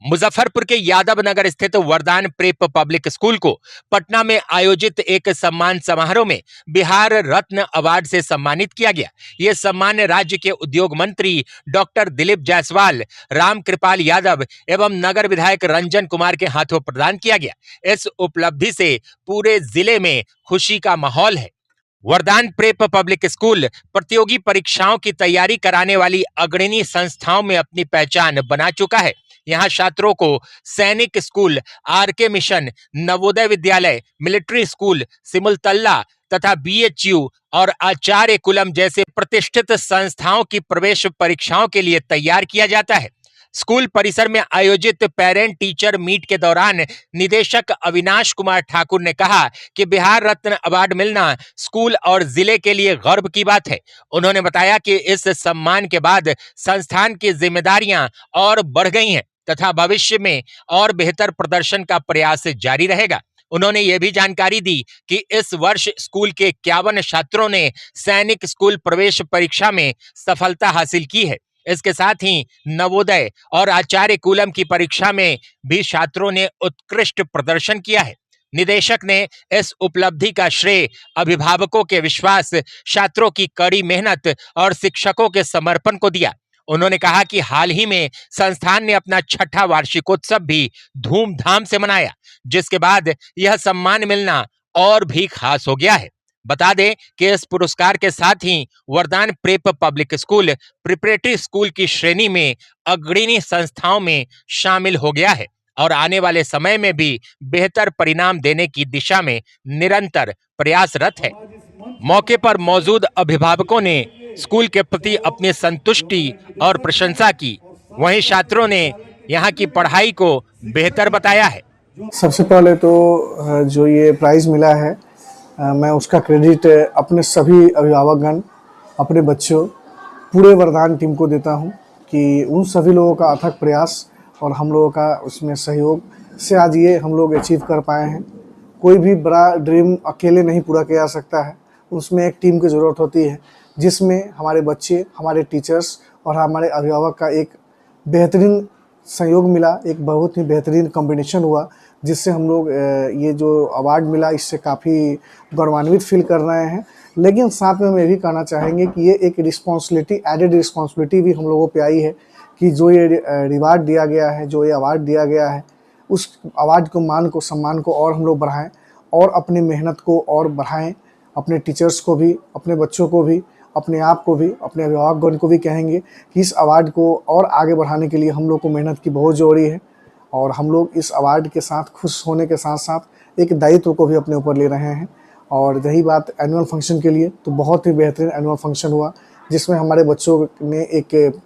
मुजफ्फरपुर के यादव नगर स्थित वरदान प्रेप पब्लिक स्कूल को पटना में आयोजित एक सम्मान समारोह में बिहार रत्न अवार्ड से सम्मानित किया गया। यह सम्मान राज्य के उद्योग मंत्री डॉक्टर दिलीप जायसवाल, राम कृपाल यादव एवं नगर विधायक रंजन कुमार के हाथों प्रदान किया गया। इस उपलब्धि से पूरे जिले में खुशी का माहौल है। वरदान प्रेप पब्लिक स्कूल प्रतियोगी परीक्षाओं की तैयारी कराने वाली अग्रणी संस्थाओं में अपनी पहचान बना चुका है। यहाँ छात्रों को सैनिक school, RK mission, Navodaya Vidyalaya, military school, Simultala तथा बीएचयू और आचार्य कुलम जैसे प्रतिष्ठित संस्थाओं की प्रवेश परीक्षाओं के लिए तैयार किया जाता है। स्कूल परिसर में आयोजित पेरेंट टीचर मीट के दौरान निदेशक अविनाश कुमार ठाकुर ने कहा कि बिहार रत्न अवार्ड मिलना स्कूल और जिले के लिए गर्व की बात है। उन्होंने बताया कि इस सम्मान के बाद संस्थान की जिम्मेदारियां और बढ़ गई हैं तथा भविष्य में और बेहतर प्रदर्शन का प्रयास जारी रहेगा। उन्होंने ये भी जानकारी दी कि इस वर्ष स्कूल के 51 छात्रों ने सैनिक स्कूल प्रवेश परीक्षा में सफलता हासिल की है। इसके साथ ही नवोदय और आचार्य कुलम की परीक्षा में भी छात्रों ने उत्कृष्ट प्रदर्शन किया है। निदेशक ने इस उपलब्धि का श्रेय अभिभावकों के विश्वास, छात्रों की कड़ी मेहनत और शिक्षकों के समर्पण को दिया। उन्होंने कहा कि हाल ही में संस्थान ने अपना 6ठा वार्षिकोत्सव भी धूमधाम से मनाया, जिसके बाद यह सम्मान मिलना और भी खास हो गया है। बता दें कि इस पुरस्कार के साथ ही वरदान prep public school preparatory school की श्रेणी में अग्रणी संस्थाओं में शामिल हो गया है और आने वाले समय में भी बेहतर परिणाम देने की दिशा में निरंतर प्रयासरत है। मौके पर मौजूद अभिभावकों ने स्कूल के प्रति अपनी संतुष्टि और प्रशंसा की। वहीं छात्रों ने यहाँ की पढ़ाई को बेहतर बताया है। सबसे पहले तो जो ये प्राइज़ मिला है, मैं उसका क्रेडिट अपने सभी अभिभावकगण, अपने बच्चों, पूरे वरदान टीम को देता हूं कि उन सभी लोगों का अथक प्रयास और हम लोगों का उसमें सहयोग से आज ये हम लोग अचीव कर पाए हैं। कोई भी बड़ा ड्रीम अकेले नहीं पूरा किया जा सकता है, उसमें एक टीम की ज़रूरत होती है, जिसमें हमारे बच्चे, हमारे टीचर्स और हमारे अभिभावक का एक बेहतरीन संयोग मिला, एक बहुत ही बेहतरीन कॉम्बिनेशन हुआ, जिससे हम लोग ये जो अवार्ड मिला इससे काफ़ी गौरवान्वित फील कर रहे हैं। लेकिन साथ में हम ये भी कहना चाहेंगे कि ये एक रिस्पॉन्सिबिलिटी, एडेड रिस्पॉन्सिबिलिटी भी हम लोगों पे आई है कि जो ये रिवार्ड दिया गया है, जो ये अवार्ड दिया गया है, उस अवार्ड को, मान को, सम्मान को और हम लोग बढ़ाएं और अपनी मेहनत को और बढ़ाएं। अपने टीचर्स को भी, अपने बच्चों को भी, अपने आप को भी, अपने अभिभावकगण को भी कहेंगे कि इस अवार्ड को और आगे बढ़ाने के लिए हम लोग को मेहनत की बहुत ज़रूरी है और हम लोग इस अवार्ड के साथ खुश होने के साथ साथ एक दायित्व को भी अपने ऊपर ले रहे हैं। और रही बात एनुअल फंक्शन के लिए, तो बहुत ही बेहतरीन एनुअल फंक्शन हुआ, जिसमें हमारे बच्चों ने एक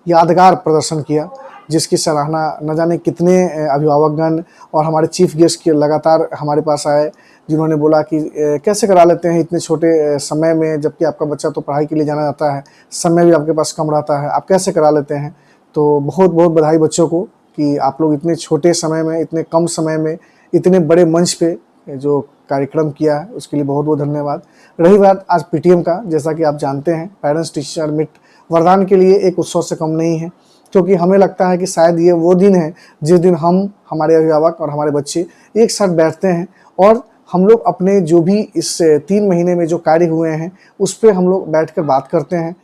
यादगार प्रदर्शन किया, जिसकी सराहना न जाने कितने अभिभावकगण और हमारे चीफ गेस्ट के लगातार हमारे पास आए, जिन्होंने बोला कि कैसे करा लेते हैं इतने छोटे समय में, जबकि आपका बच्चा तो पढ़ाई के लिए जाना जाता है, समय भी आपके पास कम रहता है, आप कैसे करा लेते हैं। तो बहुत बहुत बधाई बच्चों को कि आप लोग इतने छोटे समय में, इतने कम समय में, इतने बड़े मंच पे जो कार्यक्रम किया है, उसके लिए बहुत बहुत धन्यवाद। रही बात आज पीटीएम का, जैसा कि आप जानते हैं, पेरेंट्स टीचर मीट वरदान के लिए एक उत्सव से कम नहीं है, क्योंकि हमें लगता है कि शायद ये वो दिन है जिस दिन हम, हमारे अभिभावक और हमारे बच्चे एक साथ बैठते हैं और हम लोग अपने जो भी इस 3 महीने में जो कार्य हुए हैं उस पर हम लोग बैठकर बात करते हैं।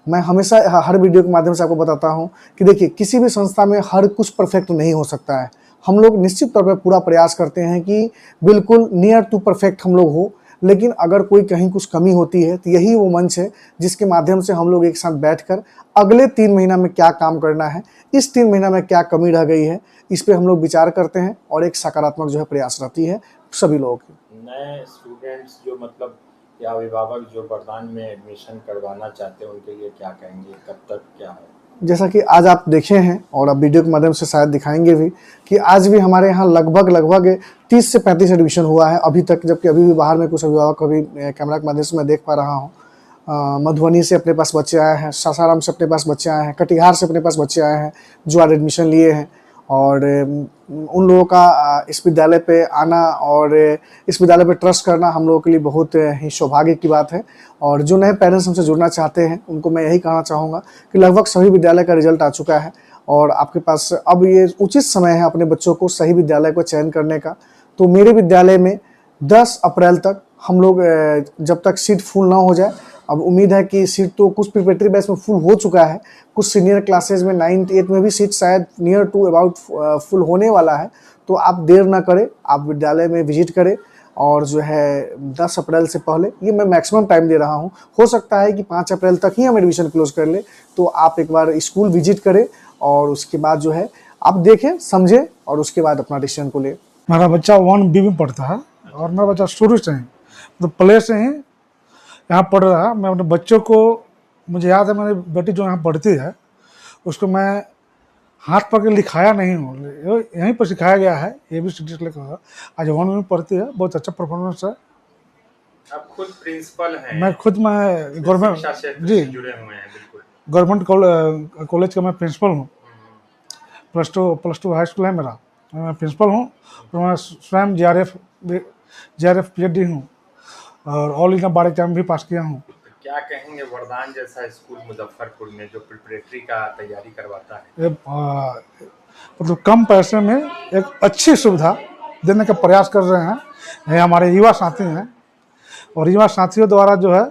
मैं हमेशा हर वीडियो के माध्यम से आपको बताता हूं कि देखिए, किसी भी संस्था में हर कुछ परफेक्ट नहीं हो सकता है। हम लोग निश्चित तौर पर पूरा प्रयास करते हैं कि बिल्कुल नियर टू परफेक्ट हम लोग हो, लेकिन अगर कोई कहीं कुछ कमी होती है तो यही वो मंच है जिसके माध्यम से हम लोग एक साथ बैठकर अगले 3 महीना में क्या काम करना है, इस 3 महीना में क्या कमी रह गई है, इस पे हम लोग विचार करते हैं और एक सकारात्मक जो है प्रयास रहती है सभी लोगों की। नए स्टूडेंट्स जो मतलब या अभिभावक जो वरदान में एडमिशन करवाना चाहते हैं, उनके लिए क्या कहेंगे, कब तक क्या है? जैसा कि आज आप देखे हैं और अब वीडियो के माध्यम से शायद दिखाएंगे भी कि आज भी हमारे यहाँ लगभग 30 से 35 एडमिशन हुआ है अभी तक, जबकि अभी भी बाहर में कुछ अभिभावक अभी कैमरा के माध्यम से मैं देख पा रहा हूँ। मधुबनी से अपने पास बच्चे आए हैं, सासाराम से अपने पास बच्चे आए हैं, कटिहार से अपने पास बच्चे आए हैं जो आज एडमिशन लिए हैं। और उन लोगों का इस विद्यालय पे आना और इस विद्यालय पे ट्रस्ट करना हम लोगों के लिए बहुत ही सौभाग्य की बात है। और जो नए पेरेंट्स हमसे जुड़ना चाहते हैं उनको मैं यही कहना चाहूँगा कि लगभग सभी विद्यालय का रिजल्ट आ चुका है। और आपके पास अब ये उचित समय है अपने बच्चों को सही विद्यालय को चयन करने का। तो मेरे विद्यालय में 10 अप्रैल तक हम लोग जब तक सीट फुल ना हो जाए, अब उम्मीद है कि सीट तो कुछ प्रिपरेटरी बैच में फुल हो चुका है, कुछ सीनियर क्लासेज में 9th 8th में भी सीट शायद नियर टू अबाउट फुल होने वाला है। तो आप देर ना करें, आप विद्यालय में विजिट करें और जो है 10 अप्रैल से पहले, ये मैं मैक्सिमम टाइम दे रहा हूँ, हो सकता है कि 5 अप्रैल तक ही हम एडमिशन क्लोज कर ले। तो आप एक बार स्कूल विजिट करें और उसके बाद जो है आप देखें समझें और उसके बाद अपना डिसीजन को ले। मेरा बच्चा 1B में पढ़ता है और मेरा बच्चा शुरू से ही मतलब प्ले से ही यहाँ पढ़ रहा है। मैं अपने बच्चों को, मुझे याद है मेरी बेटी जो यहाँ पढ़ती है उसको मैं हाथ पकड़ के लिखाया नहीं हूँ, यहीं पर सिखाया गया है। ABCD लिखा, आज 1B में पढ़ती है, बहुत अच्छा परफॉर्मेंस है। आप खुद प्रिंसिपल हैं? मैं गवर्नमेंट जी जुड़े हुए हैं बिल्कुल। गवर्नमेंट कॉलेज का मैं प्रिंसिपल हूँ। प्लस टू हाई स्कूल है मेरा, मैं प्रिंसिपल हूँ और मैं स्वयं JRF PhD हूँ और ऑल इंडिया बार एग्जाम भी पास किया हूँ। तो क्या कहेंगे वरदान जैसा स्कूल मुजफ्फरपुर में जो प्रिपरेटरी का तैयारी करवाता है? मतलब कम पैसे में एक अच्छी सुविधा देने का प्रयास कर रहे हैं। ये हमारे युवा साथी हैं और युवा साथियों द्वारा जो है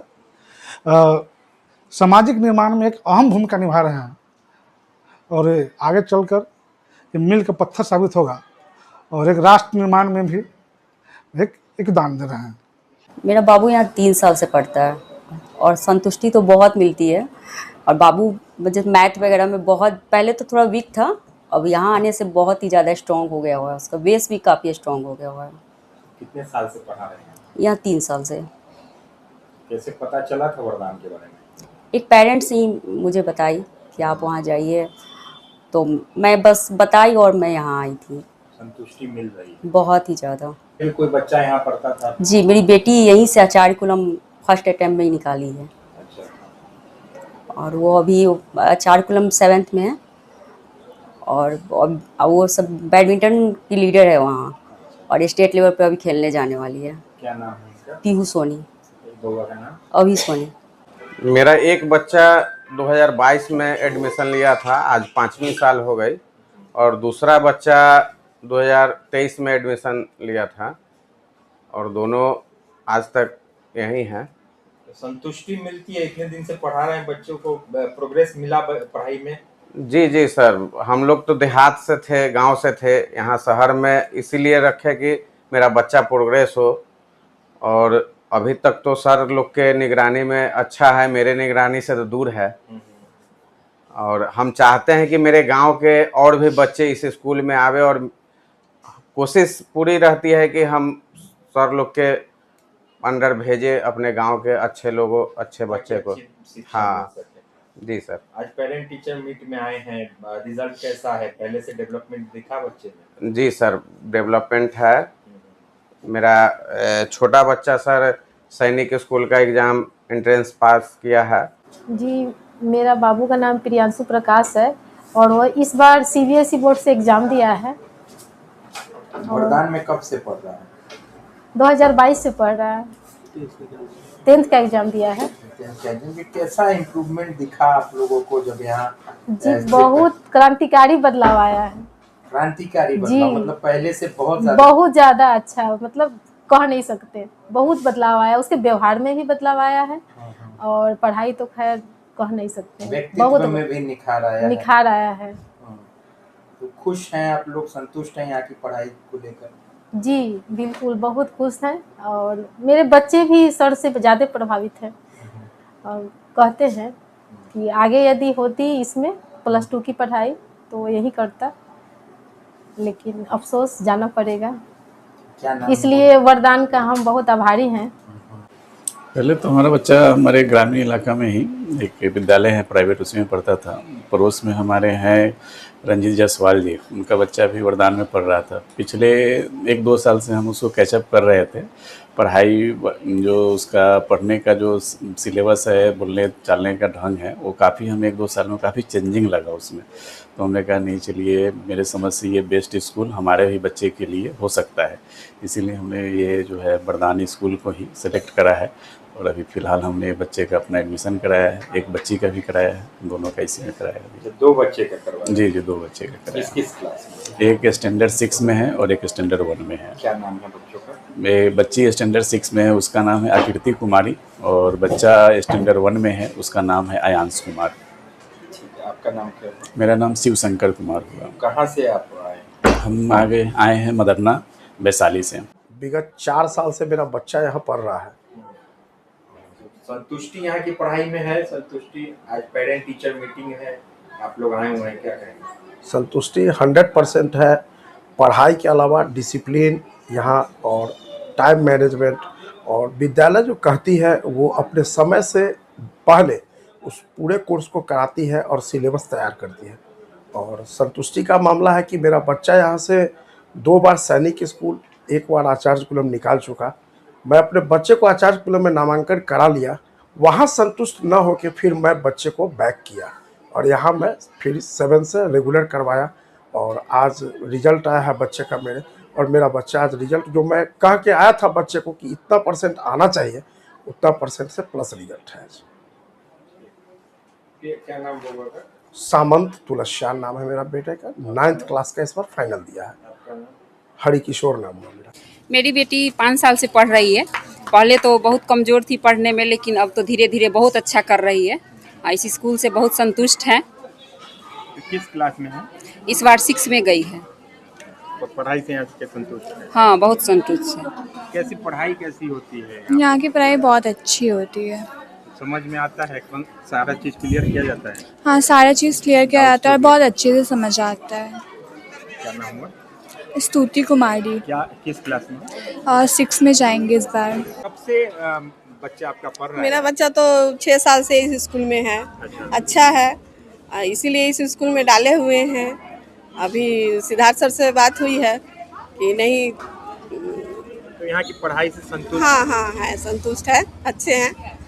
सामाजिक निर्माण में एक अहम भूमिका निभा रहे हैं और आगे चलकर ये मील का पत्थर साबित होगा और एक राष्ट्र निर्माण में भी एक दान दे रहे हैं। मेरा बाबू यहाँ 3 साल से पढ़ता है और संतुष्टि तो बहुत मिलती है। और बाबू जैसे मैथ वगैरह में बहुत पहले तो थोड़ा वीक था, अब यहाँ आने से बहुत ही ज़्यादा स्ट्रॉन्ग हो गया हुआ है, उसका बेस भी काफ़ी स्ट्रॉन्ग हो गया हुआ है। कितने साल से पढ़ा रहे हैं? यहाँ 3 साल से। कैसे पता चला था वरदान के बारे में? एक पेरेंट्स ही मुझे बताई कि आप वहाँ जाइए, तो मैं बस बताई और मैं यहाँ आई थी। संतुष्टि मिल रही है बहुत ही ज़्यादा। फिर कोई बच्चा यहाँ पढ़ता था? जी, मेरी बेटी यहीं से आचार्य कुलम फर्स्ट अटैम्प्ट में ही निकाली है। अच्छा। और वो अभी आचार्य कुलम 7th में है और वो सब बैडमिंटन की लीडर है वहाँ और स्टेट लेवल पे अभी खेलने जाने वाली है। क्या नाम है इसका? पीहू सोनी। बउआ का नाम? अभी सोनी। मेरा एक बच्चा 2022 में एडमिशन लिया था, आज 5वीं साल हो गई, और दूसरा बच्चा 2023 में एडमिशन लिया था और दोनों आज तक यहीं हैं। संतुष्टि मिलती है? इतने दिन से पढ़ा रहे हैं बच्चों को, प्रोग्रेस मिला पढ़ाई में? जी सर, हम लोग तो देहात से थे, गांव से थे, यहाँ शहर में इसीलिए रखे कि मेरा बच्चा प्रोग्रेस हो। और अभी तक तो सर लोग के निगरानी में अच्छा है, मेरे निगरानी से तो दूर है। और हम चाहते हैं कि मेरे गांव के और भी बच्चे इस स्कूल में आवे और कोशिश पूरी रहती है कि हम सर लोग के अंडर भेजे अपने गांव के अच्छे लोगों, अच्छे बच्चे को। हाँ जी सर। आज पेरेंट टीचर मीट में आए हैं, रिजल्ट कैसा है? पहले से डेवलपमेंट दिखा बच्चे में? जी सर, डेवलपमेंट है। मेरा छोटा बच्चा सर सैनिक स्कूल का एग्ज़ाम एंट्रेंस पास किया है। जी, मेरा बाबू का नाम प्रियांशु प्रकाश है और वो इस बार CBSE बोर्ड से एग्ज़ाम दिया है। वरदान में कब से पढ़ रहा है? 2022 से पढ़ रहा है, 10th का एग्ज़ाम दिया है। कैसा इम्प्रूवमेंट दिखा आप लोगों को जब यहाँ? जी, बहुत क्रांतिकारी बदलाव आया है। क्रांतिकारी जी, बदलाव मतलब पहले से बहुत ज़्यादा अच्छा, मतलब कह नहीं सकते, बहुत बदलाव आया। उसके व्यवहार में भी बदलाव आया है और पढ़ाई तो खैर कह नहीं सकते, बहुत में भी निखार आया है। तो खुश हैं आप लोग, संतुष्ट हैं यहाँ की पढ़ाई को लेकर? जी बिल्कुल, बहुत खुश हैं और मेरे बच्चे भी सर से ज़्यादा प्रभावित हैं और कहते हैं कि आगे यदि होती इसमें +2 की पढ़ाई तो यही करता, लेकिन अफसोस जाना पड़ेगा। क्या नाम? इसलिए वरदान का हम बहुत आभारी हैं। पहले तो हमारा बच्चा हमारे ग्रामीण इलाका में ही एक विद्यालय है प्राइवेट, उसमें पढ़ता था। पड़ोस में हमारे हैं रंजीत जायसवाल जी, उनका बच्चा भी वरदान में पढ़ रहा था। पिछले 1-2 साल से हम उसको कैचअप कर रहे थे। पढ़ाई जो उसका पढ़ने का जो सिलेबस है, बोलने चालने का ढंग है, वो काफ़ी हमें 1-2 साल में काफ़ी चेंजिंग लगा उसमें। तो हमने कहा नहीं, चलिए मेरे समझ से ये बेस्ट स्कूल हमारे भी बच्चे के लिए हो सकता है, इसीलिए हमने ये जो है वरदान स्कूल को ही सेलेक्ट करा है। और अभी फ़िलहाल हमने बच्चे का अपना एडमिशन कराया है, एक बच्ची का भी कराया है, दोनों का इसी में कराया है अभी। दो बच्चे का करवाया? जी जी, 2 बच्चे का कराया किस है। किस क्लास में? एक स्टैंडर्ड 6 में है और एक स्टैंडर्ड 1 में है। क्या नाम है बच्चों का? बच्ची स्टैंडर्ड 6 में है, उसका नाम है आकृति कुमारी, और बच्चा स्टैंडर्ड 1 में है, उसका नाम है अयांश कुमार। ठीक है, आपका नाम क्या है? मेरा नाम शिव शंकर कुमार हुआ। कहाँ से आप आए? हम आगे आए हैं मदरना वैशाली से। विगत 4 साल से मेरा बच्चा यहाँ पढ़ रहा है। संतुष्टि यहाँ की पढ़ाई में है? संतुष्टि? आज पेरेंट टीचर मीटिंग है, आप लोग आए हुए हैं, क्या कहेंगे? संतुष्टि 100% है। पढ़ाई के अलावा डिसिप्लिन यहाँ और टाइम मैनेजमेंट, और विद्यालय जो कहती है वो अपने समय से पहले उस पूरे कोर्स को कराती है और सिलेबस तैयार करती है। और संतुष्टि का मामला है कि मेरा बच्चा यहाँ से 2 बार सैनिक स्कूल, 1 बार आचार्य कुलम निकाल चुका। मैं अपने बच्चे को आचार्य कुलम में नामांकन करा लिया, वहाँ संतुष्ट न होकर फिर मैं बच्चे को बैक किया और यहाँ मैं फिर 7 से रेगुलर करवाया, और आज रिजल्ट आया है बच्चे का मेरे। और मेरा बच्चा आज रिजल्ट जो मैं कह के आया था बच्चे को कि इतना % आना चाहिए, उतना % से प्लस रिजल्ट है आज। क्या नाम होगा? सामंत तुलसियान नाम है मेरा बेटे का, 9th क्लास का इस बार फाइनल दिया है। आपका नाम? हरिकिशोर नाम है मेरा। मेरी बेटी 5 साल से पढ़ रही है। पहले तो बहुत कमज़ोर थी पढ़ने में, लेकिन अब तो धीरे धीरे बहुत अच्छा कर रही है। इस स्कूल से बहुत संतुष्ट हैं। किस क्लास में है? इस बार 6 में गई है। और पढ़ाई से यहाँ के संतुष्ट है? हाँ, बहुत संतुष्ट है। कैसी पढ़ाई कैसी होती है? यहाँ की पढ़ाई बहुत अच्छी होती है। समझ में आता है? सारा चीज़ क्लियर किया जाता है? हाँ, सारा चीज़ क्लियर किया जाता है और बहुत अच्छे से समझ आता है। क्या नाम हुआ? स्तुति कुमारी। क्या किस क्लास में? 6 में जाएंगे इस बार। कब से बच्चा आपका पढ़ रहा है? मेरा बच्चा तो 6 साल से इस स्कूल में है। अच्छा है, इसीलिए इस स्कूल में डाले हुए हैं। अभी सिद्धार्थ सर से बात हुई है कि नहीं। तो यहाँ की पढ़ाई से संतुष्ट? हाँ है, संतुष्ट है, अच्छे हैं।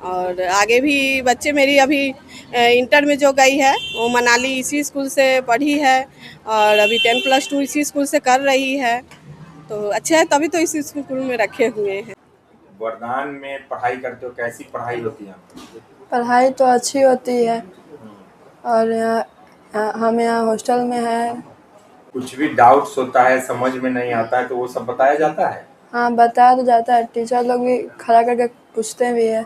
और आगे भी बच्चे मेरी अभी इंटर में जो गई है वो मनाली इसी स्कूल से पढ़ी है, और अभी 10+2 इसी स्कूल से कर रही है। तो अच्छे है, तभी तो इस स्कूल में रखे हुए हैं। वरदान में पढ़ाई करते हो, कैसी पढ़ाई होती है? पढ़ाई तो अच्छी होती है, और हम यहाँ हॉस्टल में है। कुछ भी डाउट्स होता है, समझ में नहीं आता है, तो वो सब बताया जाता है? हाँ, बताया तो जाता है, टीचर लोग भी खड़ा करके पूछते भी है।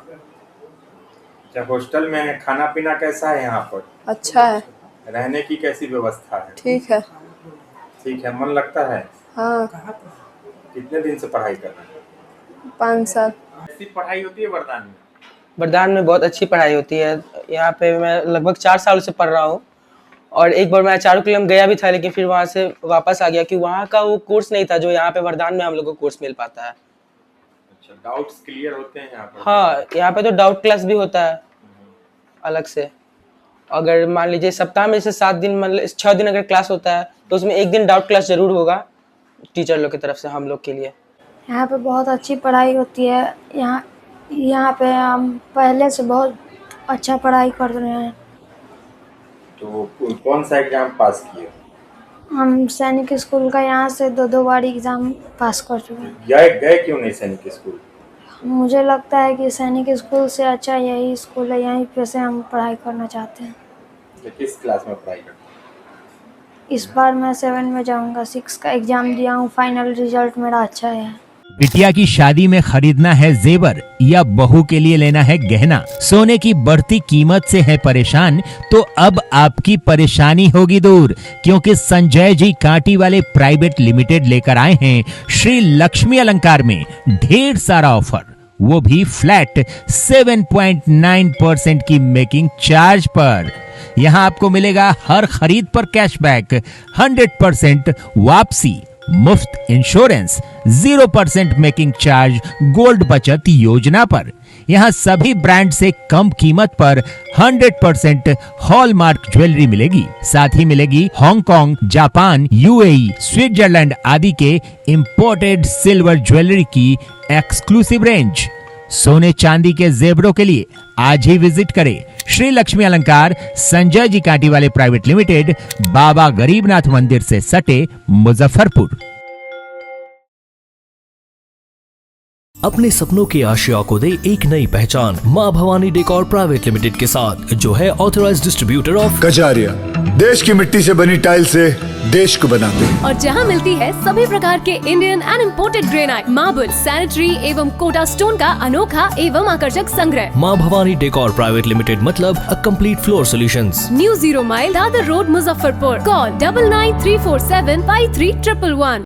जब हॉस्टल में खाना पीना कैसा है यहाँ पर? अच्छा है। रहने की कैसी व्यवस्था है? ठीक है। ठीक है, मन लगता है? हाँ। कितने दिन से पढ़ाई कर रहे हैं? 5 साल। ऐसी पढ़ाई होती है वरदान में? वरदान में बहुत अच्छी पढ़ाई होती है। यहाँ पे मैं लगभग 4 साल से पढ़ रहा हूँ, और एक बार मैं आचार्य कुलम गया भी था, लेकिन फिर वहाँ से वापस आ गया कि वहाँ का वो कोर्स नहीं था जो यहाँ पे वरदान में हम लोग को कोर्स मिल पाता है। अच्छा, डाउट्स क्लियर होते हैं यहाँ पर? हाँ, यहाँ पे तो डाउट क्लास भी होता है अलग से। अगर मान लीजिए सप्ताह में से 7 दिन, मतलब 6 दिन अगर क्लास होता है, तो उसमें 1 दिन डाउट क्लास जरूर होगा टीचर लोग की तरफ से हम लोग के लिए। यहाँ पे बहुत अच्छी पढ़ाई होती है। यहाँ पे हम पहले से बहुत अच्छा पढ़ाई कर रहे हैं। तो कौन सा एग्जाम पास किए? हम सैनिक स्कूल का यहाँ से 2 बार एग्ज़ाम पास कर चुके हैं। गए क्यों नहीं सैनिक स्कूल? मुझे लगता है कि सैनिक स्कूल से अच्छा यही स्कूल है, यहीं पे से हम पढ़ाई करना चाहते हैं। तो किस क्लास में पढ़ाई करते हैं? इस बार मैं 7 में जाऊंगा। 6 का एग्ज़ाम दिया हूँ, फाइनल रिजल्ट मेरा अच्छा है। बिटिया की शादी में खरीदना है जेवर या बहू के लिए लेना है गहना, सोने की बढ़ती कीमत से है परेशान, तो अब आपकी परेशानी होगी दूर, क्योंकि संजय जी कांटी वाले प्राइवेट लिमिटेड लेकर आए हैं श्री लक्ष्मी अलंकार में ढेर सारा ऑफर, वो भी फ्लैट 7.9% की मेकिंग चार्ज पर। यहाँ आपको मिलेगा हर खरीद पर कैशबैक, 100% वापसी, मुफ्त इंश्योरेंस, 0% मेकिंग चार्ज गोल्ड बचत योजना पर। यहाँ सभी ब्रांड से कम कीमत पर 100% हॉलमार्क ज्वेलरी मिलेगी। साथ ही मिलेगी हांगकांग, जापान, यूएई, स्विट्जरलैंड आदि के इंपोर्टेड सिल्वर ज्वेलरी की एक्सक्लूसिव रेंज। सोने चांदी के जेवरों के लिए आज ही विजिट करें श्री लक्ष्मी अलंकार, संजय जी कांटी वाले प्राइवेट लिमिटेड, बाबा गरीबनाथ मंदिर से सटे, मुजफ्फरपुर। अपने सपनों के आशिया को दे एक नई पहचान माँ भवानी डेकोर प्राइवेट लिमिटेड के साथ, जो है ऑथराइज्ड डिस्ट्रीब्यूटर ऑफ कजारिया। देश की मिट्टी से बनी टाइल से देश को बनाते हैं। और जहां मिलती है सभी प्रकार के Indian and imported granite, marble, sanitary एवं कोटा स्टोन का अनोखा एवं आकर्षक संग्रह। माँ भवानी डेकोर प्राइवेट लिमिटेड मतलब a complete floor solutions. New 0 mile Dadar road, Muzaffarpur. Call 9934753111।